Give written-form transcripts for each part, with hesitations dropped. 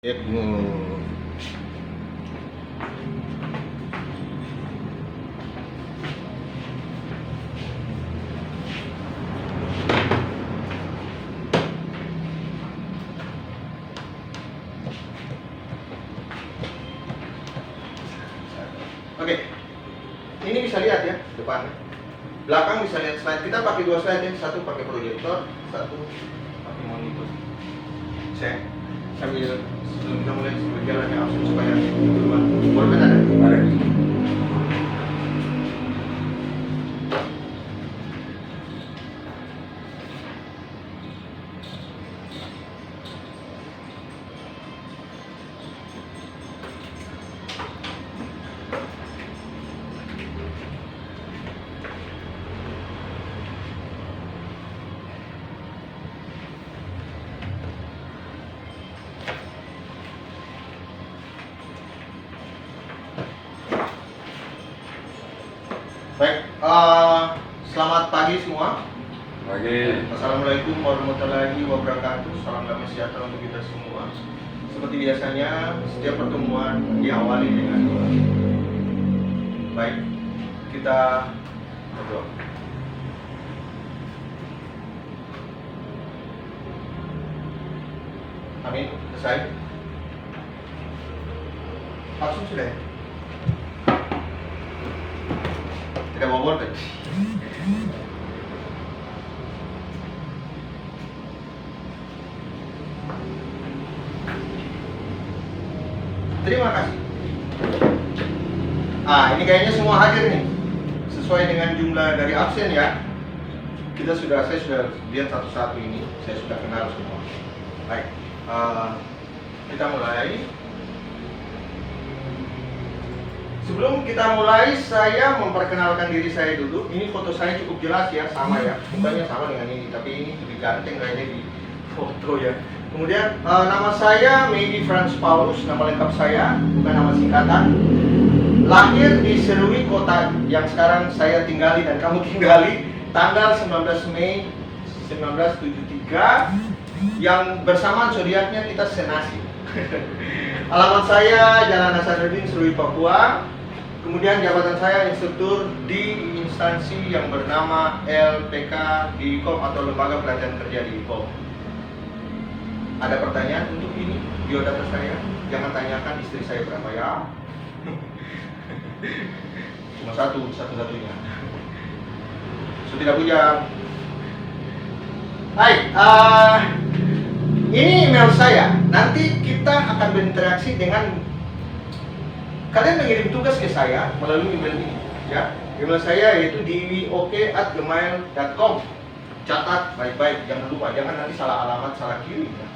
Oke, ini bisa lihat ya depan, belakang bisa lihat slide. Kita pakai dua slide ya, satu pakai proyektor, satu pakai monitor. Saya sambil sebelum kita mulai berjalannya absen supaya duluan. Boleh ada? Ada. Baik, selamat pagi semua. Pagi. Assalamualaikum warahmatullahi wabarakatuh. Salam damai sejahtera untuk kita semua. Seperti biasanya, setiap pertemuan diawali dengan doa. Baik, kita berdoa. Amin. Selesai. Langsung sudah ya? Tidak mau voltage. Terima kasih. Ini kayaknya semua hadir nih, sesuai dengan jumlah dari absen ya. Saya sudah lihat satu-satu ini, saya sudah kenal semua. Baik, kita mulai. Sebelum kita mulai, saya memperkenalkan diri saya dulu. Ini foto saya cukup jelas ya, sama ya, mukanya sama dengan ini, tapi ini lebih ganteng kayaknya di foto ya. Kemudian nama saya Medi Franz Paulus, nama lengkap saya, bukan nama singkatan. Lahir di Serui, kota yang sekarang saya tinggali dan kamu tinggali, tanggal 19 Mei 1973, yang bersamaan zodiaknya kita senasi. Alamat saya Jalan Nasaruddin, Serui, Papua. Kemudian jabatan saya instruktur di instansi yang bernama LPK di IKOM atau Lembaga Pelatihan Kerja di IKOM. Ada pertanyaan untuk ini biodata saya? Jangan tanyakan istri saya berapa ya. Cuma satu-satunya. So, tidak bujang. Hai, ini email saya. Nanti kita akan berinteraksi dengan kalian mengirim tugas ke saya melalui email ini ya. Email saya yaitu diwi.ok@gmail.com. Catat baik-baik, jangan lupa, jangan nanti salah alamat, salah kirim ya.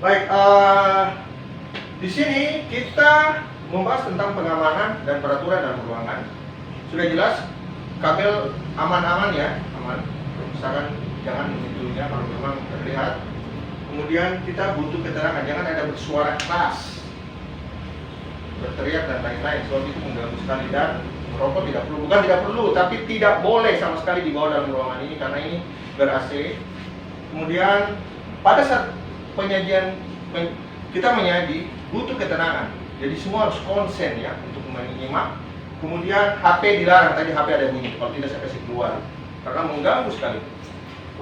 Baik, di sini kita membahas tentang pengamanan dan peraturan dalam ruangan. Sudah jelas, kabel aman-aman ya, aman. Misalkan jangan itunya kalau memang terlihat. Kemudian kita butuh keterangan, jangan ada bersuara keras, berteriak dan lain-lain, sebab itu mengganggu sekali. Dan merokok tidak perlu, bukan tidak perlu, tapi tidak boleh sama sekali dibawa dalam ruangan ini karena ini ber-AC. Kemudian pada saat kita menyaji butuh ketenangan, jadi semua harus konsen ya untuk menyimak. Kemudian HP dilarang, tadi HP ada bunyi, kalau tidak saya kasih keluar karena mengganggu sekali.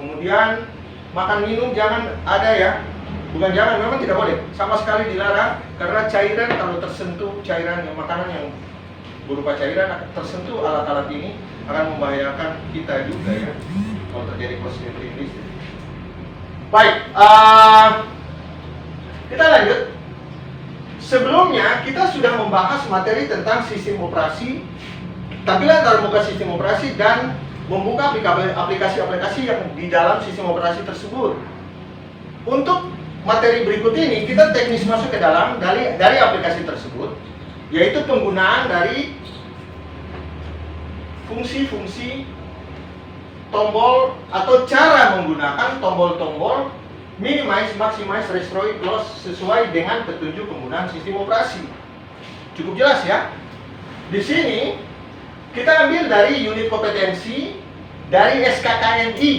Kemudian makan minum jangan ada ya, bukan jangan, memang tidak boleh, sama sekali dilarang karena cairan kalau tersentuh, cairan yang makanan yang berupa cairan tersentuh alat-alat ini akan membahayakan kita juga ya kalau terjadi prosedur listrik. Baik, kita lanjut. Sebelumnya kita sudah membahas materi tentang sistem operasi, tampilan dalam muka sistem operasi, dan membuka aplikasi-aplikasi yang di dalam sistem operasi tersebut. Untuk materi berikut ini kita teknis masuk ke dalam dari aplikasi tersebut, yaitu penggunaan dari fungsi-fungsi tombol atau cara menggunakan tombol-tombol minimize, maximize, restore, close sesuai dengan petunjuk penggunaan sistem operasi. Cukup jelas ya. Di sini kita ambil dari unit kompetensi dari SKKNI.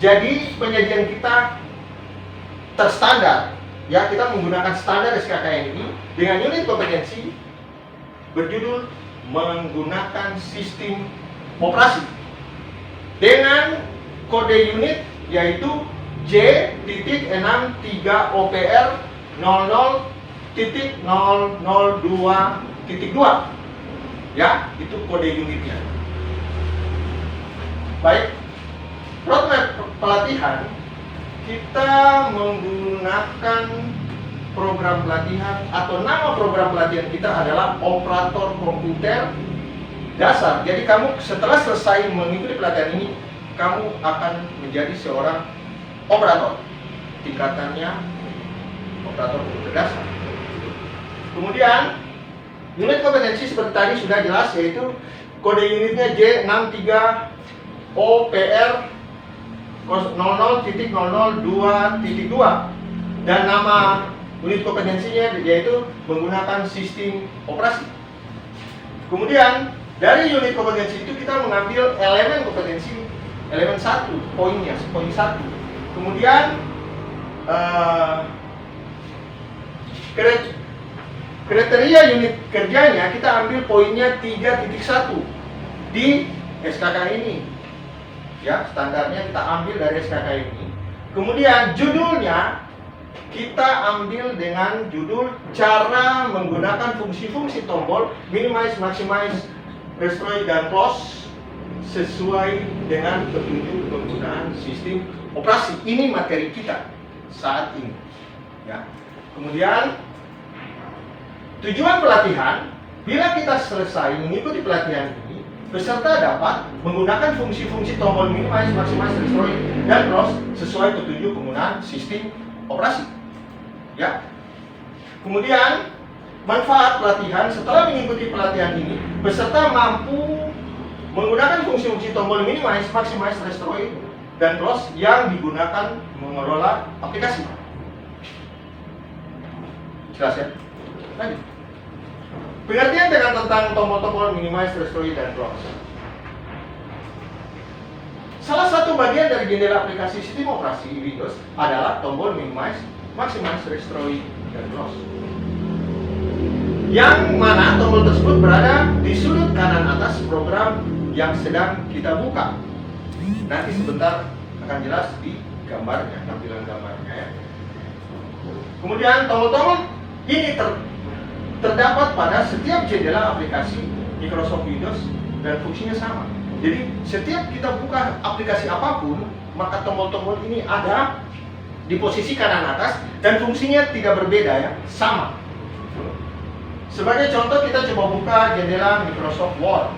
Jadi penyajian kita terstandar. ya kita menggunakan standar SKKNI dengan unit kompetensi berjudul menggunakan sistem operasi dengan kode unit yaitu J.63OPR 00.002.2, ya, itu kode unitnya. Baik, roadmap pelatihan kita menggunakan program pelatihan atau nama program pelatihan kita adalah operator komputer dasar. Jadi kamu setelah selesai mengikuti pelatihan ini, kamu akan menjadi seorang operator. Tingkatannya operator komputer dasar. Kemudian unit kompetensi seperti tadi sudah jelas, yaitu kode unitnya J63OPR 00.002.2 dan nama unit kompetensinya yaitu menggunakan sistem operasi. Kemudian dari unit kompetensi itu kita mengambil elemen kompetensi, elemen 1, poinnya, poin 1. Kemudian kriteria unit kerjanya kita ambil poinnya 3.1 di SKK ini. Ya, standarnya kita ambil dari SKK ini. Kemudian judulnya kita ambil dengan judul cara menggunakan fungsi-fungsi tombol minimize, maximize, restore, dan close sesuai dengan petunjuk penggunaan sistem operasi. Ini materi kita saat ini. Ya. Kemudian tujuan pelatihan, bila kita selesai mengikuti pelatihan ini, peserta dapat menggunakan fungsi-fungsi tombol minimize, maximize, restore, dan close sesuai petunjuk penggunaan sistem operasi. Ya. Kemudian manfaat pelatihan, setelah mengikuti pelatihan ini, peserta mampu menggunakan fungsi-fungsi tombol minimize, maximize, restore, dan close yang digunakan mengelola aplikasi. Jelas ya? Lanjut. Pengertian tentang tombol-tombol minimize, restore, dan close. Salah satu bagian dari jendela aplikasi sistem operasi Windows adalah tombol minimize, maximize, restore, dan close. Yang mana tombol tersebut berada di sudut kanan atas program yang sedang kita buka. Nanti sebentar akan jelas di gambarnya, tampilan gambarnya ya. Kemudian tombol-tombol ini terdapat pada setiap jendela aplikasi Microsoft Windows dan fungsinya sama. Jadi setiap kita buka aplikasi apapun, maka tombol-tombol ini ada di posisi kanan atas dan fungsinya tidak berbeda ya, sama. Sebagai contoh kita coba buka jendela Microsoft Word.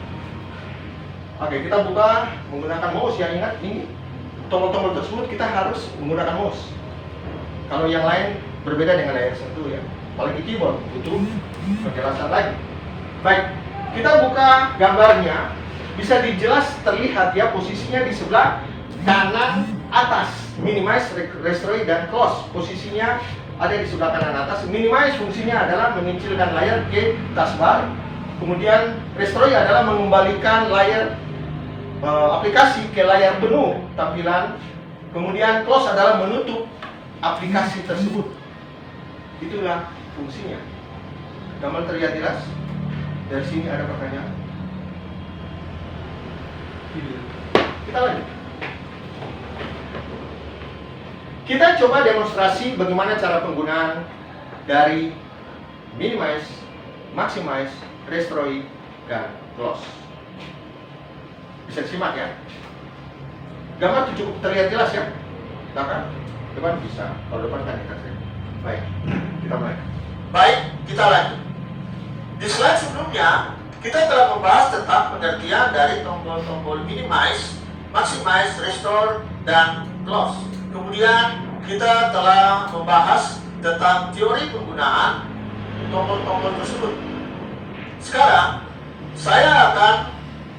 Oke, kita buka menggunakan mouse ya, ingat ini tombol-tombol tersebut kita harus menggunakan mouse. Kalau yang lain berbeda dengan layar sentuh ya, apalagi keyboard butuh penjelasan lagi. Baik, kita buka gambarnya, bisa dijelas terlihat ya posisinya di sebelah kanan atas. Minimize, restore, dan close posisinya ada di sebelah kanan atas. Minimize fungsinya adalah mengecilkan layar ke taskbar. Kemudian restore adalah mengembalikan layar aplikasi ke layar penuh tampilan. Kemudian close adalah menutup aplikasi tersebut. Itulah fungsinya. Gambar terlihat jelas? Dari sini ada pertanyaan? Kita lanjut. Kita coba demonstrasi bagaimana cara penggunaan dari minimize, maximize, restore, dan close. Bisa disimak ya. Gambar cukup terlihat jelas ya. Belakang, depan bisa. Kalau depan kan dikasih. Baik, kita mulai. Baik, kita lanjut. Di slide sebelumnya, kita telah membahas tentang pengertian dari tombol-tombol minimize, maximize, restore, dan close. Kemudian kita telah membahas tentang teori penggunaan tombol-tombol tersebut. Sekarang, saya akan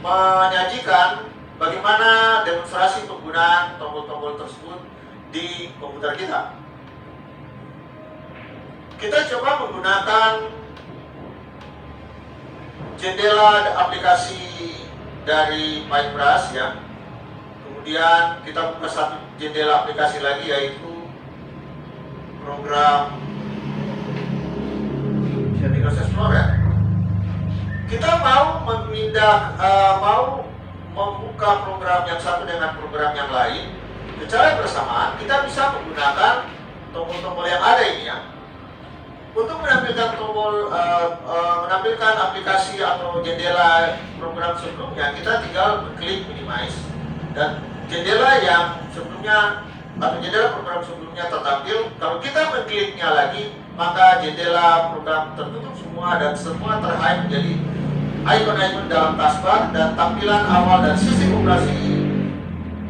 menyajikan bagaimana demonstrasi penggunaan tombol-tombol tersebut di komputer kita. Kita coba menggunakan jendela aplikasi dari Paintbrush ya. Kemudian kita buka satu jendela aplikasi lagi yaitu program Windows Explorer. Kita mau mau membuka program yang satu dengan program yang lain secara bersamaan. Kita bisa menggunakan tombol-tombol yang ada ini ya. Untuk menampilkan menampilkan aplikasi atau jendela program sebelumnya, kita tinggal klik minimize, dan jendela yang sebelumnya atau jendela program sebelumnya tertampil. Kalau kita mengkliknya lagi, maka jendela program tertutup semua dan semua terhide menjadi icon-icon dalam taskbar, dan tampilan awal dan sistem operasi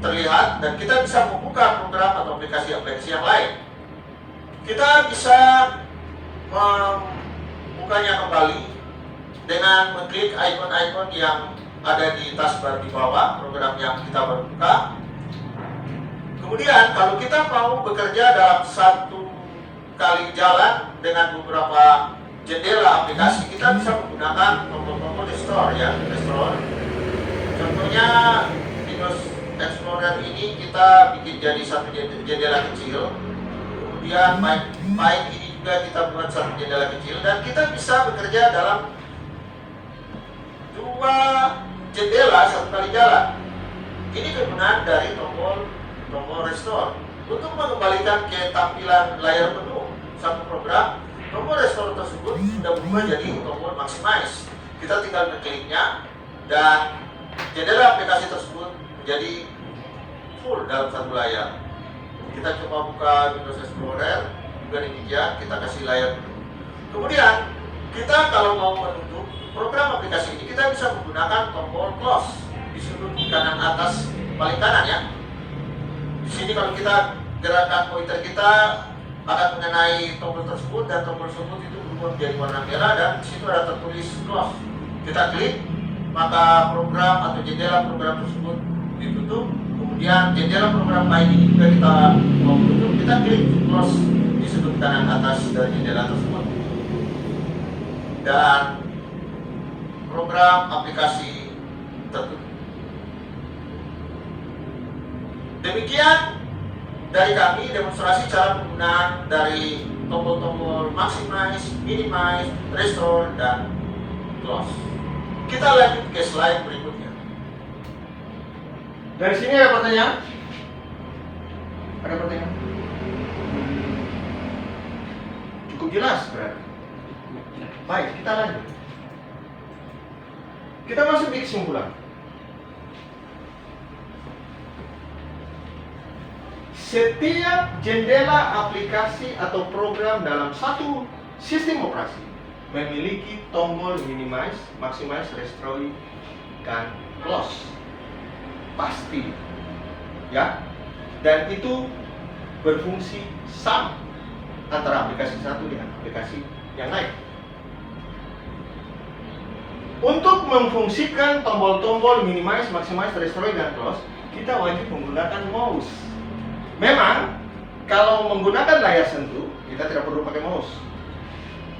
terlihat, dan kita bisa membuka program atau aplikasi-aplikasi yang lain. Kita bisa membukanya kembali dengan mengklik icon-icon yang ada di taskbar di bawah program yang kita baru buka. Kemudian kalau kita mau bekerja dalam satu kali jalan dengan beberapa jendela aplikasi, kita bisa menggunakan tombol-tombol restore ya, restore. Contohnya Windows Explorer ini kita bikin jadi satu jendela kecil. Kemudian Find ini juga kita buat satu jendela kecil, dan kita bisa bekerja dalam dua jendela satu kali jalan. Ini kegunaan dari tombol restore. Untuk mengembalikan ke tampilan layar penuh satu program, tombol restore tersebut sudah berubah jadi tombol maximize. Kita tinggal mengkliknya dan jendela aplikasi tersebut menjadi full dalam satu layar. Kita coba buka Windows Explorer, juga demikian, kita kasih layar penuh. Kemudian kita kalau mau menutup program aplikasi ini, kita bisa menggunakan tombol close di sudut kanan atas paling kanan ya. Di sini kalau kita gerakan pointer kita akan mengenai tombol tersebut, dan tombol tersebut itu berubah menjadi warna merah, dan di situ ada tertulis close. Kita klik, maka program atau jendela program tersebut ditutup. Kemudian jendela program lain ini juga kita mau tutup, kita klik close di sudut kanan atas dari jendela tersebut, dan program aplikasi tertutup. Demikian dari kami demonstrasi cara penggunaan dari tombol-tombol maximize, minimize, restore, dan close. Kita lanjut ke slide berikutnya. Dari sini ada pertanyaan? Ada pertanyaan? Cukup jelas berarti. Baik, kita lanjut. Kita masuk di kesimpulan. Setiap jendela aplikasi atau program dalam satu sistem operasi memiliki tombol minimize, maximize, restore, dan close. Pasti, ya. Dan itu berfungsi sama antara aplikasi satu dengan aplikasi yang lain. Untuk memfungsikan tombol-tombol minimize, maximize, restore, dan close, kita wajib menggunakan mouse. Memang kalau menggunakan layar sentuh, kita tidak perlu pakai mouse.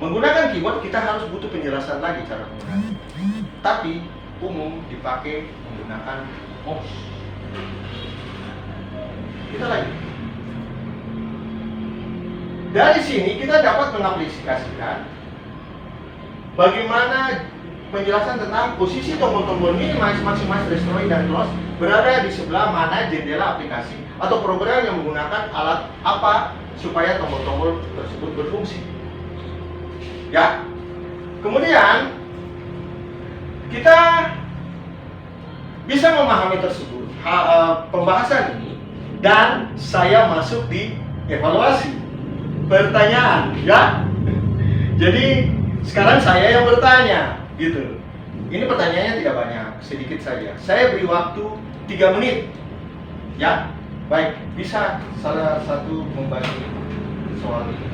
Menggunakan keyboard kita harus butuh penjelasan lagi cara penggunaan. Tapi umum dipakai menggunakan mouse. Kita lagi. Dari sini kita dapat mengaplikasikan bagaimana penjelasan tentang posisi tombol-tombol minimize, maximize, restore, dan close berada di sebelah mana jendela aplikasi atau program yang menggunakan alat apa supaya tombol-tombol tersebut berfungsi. Ya. Kemudian kita bisa memahami tersebut pembahasan ini, dan saya masuk di evaluasi pertanyaan, ya. Jadi sekarang saya yang bertanya, gitu. Ini pertanyaannya tidak banyak, sedikit saja. Saya beri waktu 3 menit. Ya, baik. Bisa salah satu membantu soal ini.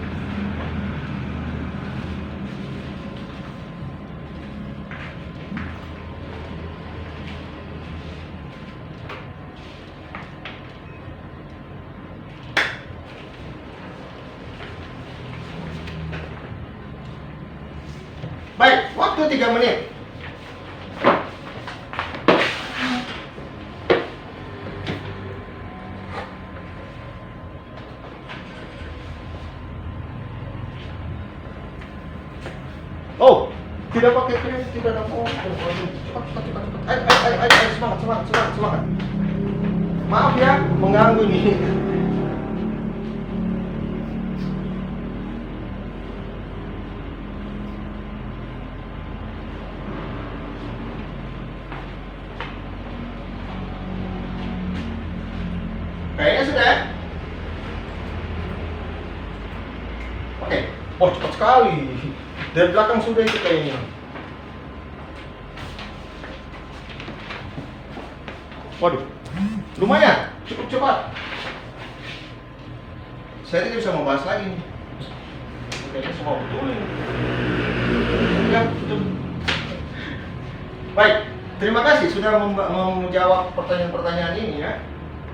Baik, waktu 3 menit. Oh, tidak pakai krim, tidak ada oh, cepat. Ayo, semangat. Maaf ya, mengganggu nih. Kayaknya sudah. Oke, oh cepat sekali. Dari belakang sudah itu kayaknya. Waduh, lumayan, cukup cepat. Saya tidak bisa membahas lagi nih. Kayaknya semua betul ini. Ya, betul. Baik, terima kasih sudah menjawab pertanyaan-pertanyaan ini ya.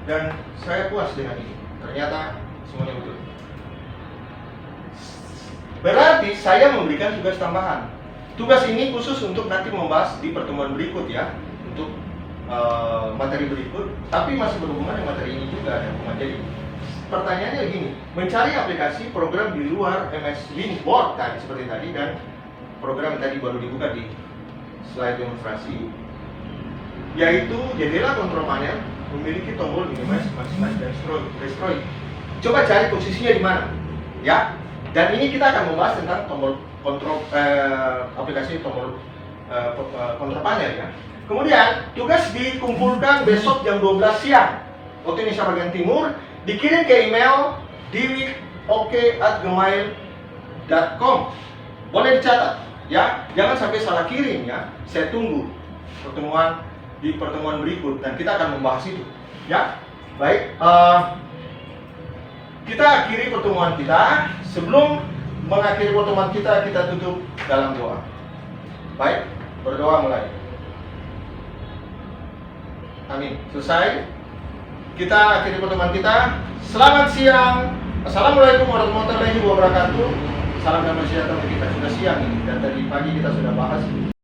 Dan saya puas dengan ini. Ternyata semuanya betul. Berarti saya memberikan tugas tambahan. Tugas ini khusus untuk nanti membahas di pertemuan berikut ya, untuk materi berikut. Tapi masih berhubungan dengan materi ini juga ya. Jadi pertanyaannya gini, mencari aplikasi program di luar MS Winboard tadi seperti tadi dan program yang tadi baru dibuka di slide demonstrasi, yaitu jendela kontrol panel memiliki tombol minimize, maximize, dan destroy. Coba cari posisinya di mana, ya. Dan ini kita akan membahas tentang tombol kontrol aplikasi tombol kontrol panel ya. Kemudian tugas dikumpulkan besok jam 12 siang waktu Indonesia bagian timur, dikirim ke email diwik@gmail.com. Boleh dicatat ya, jangan sampai salah kirim ya. Saya tunggu di pertemuan berikut dan kita akan membahas itu ya. Baik, kita akhiri pertemuan kita. Sebelum mengakhiri pertemuan kita tutup dalam doa. Baik, berdoa mulai. Amin. Selesai. Kita akhiri pertemuan kita. Selamat siang. Assalamualaikum warahmatullahi wabarakatuh. Salam damai sejahtera untuk kita. Sudah siang ini dan tadi pagi kita sudah bahas